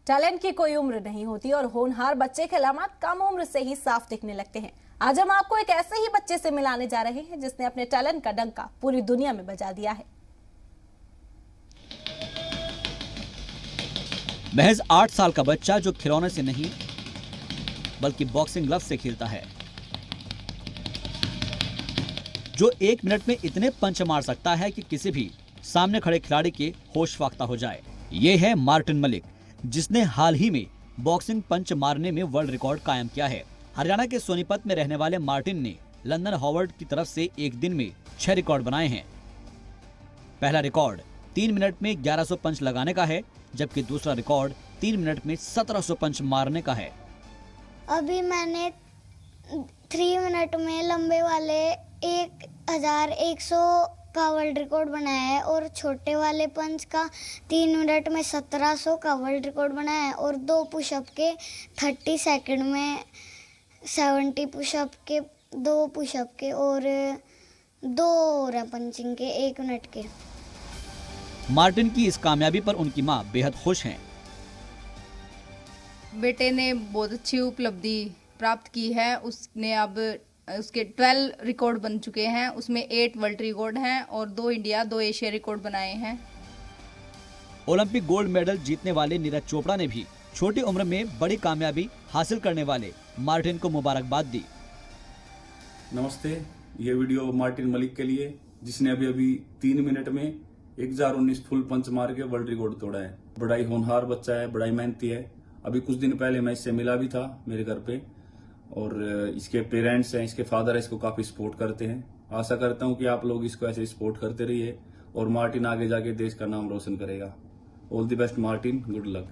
Talent की कोई उम्र नहीं होती और होनहार बच्चे के अलामत कम उम्र से ही साफ दिखने लगते हैं। आज हम आपको एक ऐसे ही बच्चे से मिलाने जा रहे हैं जिसने अपने टैलेंट का डंका पूरी दुनिया में बजा दिया है। महज 8 साल का बच्चा जो खिलौने से नहीं बल्कि बॉक्सिंग ग्लव से खेलता है, जो 1 मिनट में इतने पंच मार सकता है कि किसी भी सामने खड़े खिलाड़ी के होश फाख्ता हो जाए। ये है मार्टिन मलिक, जिसने हाल ही में बॉक्सिंग पंच मारने में वर्ल्ड रिकॉर्ड कायम किया है। हरियाणा के सोनीपत में रहने वाले मार्टिन ने लंदन हॉवर्ड की तरफ से एक दिन में 6 रिकॉर्ड बनाए हैं। पहला रिकॉर्ड 3 मिनट में 1100 पंच लगाने का है, जबकि दूसरा रिकॉर्ड 3 मिनट में 1700 पंच मारने का है। अभी मैंने 3 मिनट में लंबे वाले 1100 का वर्ल्ड रिकॉर्ड बनाया है और छोटे वाले पंच का 3 मिनट में 1700 का वर्ल्ड रिकॉर्ड बनाया है और 2 पुशअप के 30 सेकंड में 70 पुशअप के 2 पुशअप के और 2 और पंचिंग के 1 मिनट के। मार्टिन की इस कामयाबी पर उनकी मां बेहद खुश हैं। बेटे ने बहुत अच्छी उपलब्धि प्राप्त की है। उसने अब उसके 12 रिकॉर्ड बन चुके हैं, उसमें 8 वर्ल्ड रिकॉर्ड हैं और 2 इंडिया 2 एशिया रिकॉर्ड बनाए हैं। ओलंपिक गोल्ड मेडल जीतने वाले नीरज चोपड़ा ने भी छोटी उम्र में बड़ी कामयाबी हासिल करने वाले मार्टिन को मुबारकबाद दी। नमस्ते, ये वीडियो मार्टिन मलिक के लिए, जिसने अभी 3 मिनट में 1019 फुल पंच मार के वर्ल्ड रिकॉर्ड तोड़ा है। बड़ा ही होनहार बच्चा है, बड़ा ही मेहनती है। अभी कुछ दिन पहले मैं इससे मिला भी था मेरे घर पे, और इसके पेरेंट्स हैं, इसके फादर है, इसको काफी सपोर्ट करते हैं। आशा करता हूं कि आप लोग इसको ऐसे सपोर्ट करते रहिए और मार्टिन आगे जाके देश का नाम रोशन करेगा। All the best Martin, good luck.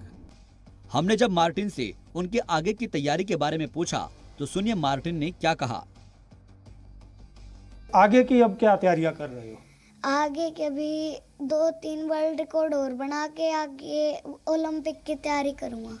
हमने जब मार्टिन से उनके आगे की तैयारी के बारे में पूछा तो सुनिए मार्टिन ने क्या कहा। आगे की अब क्या तैयारियां कर रहे हो? आगे के भी 2-3 वर्ल्ड रिकॉर्ड और बना के आगे ओलंपिक की तैयारी करूंगा।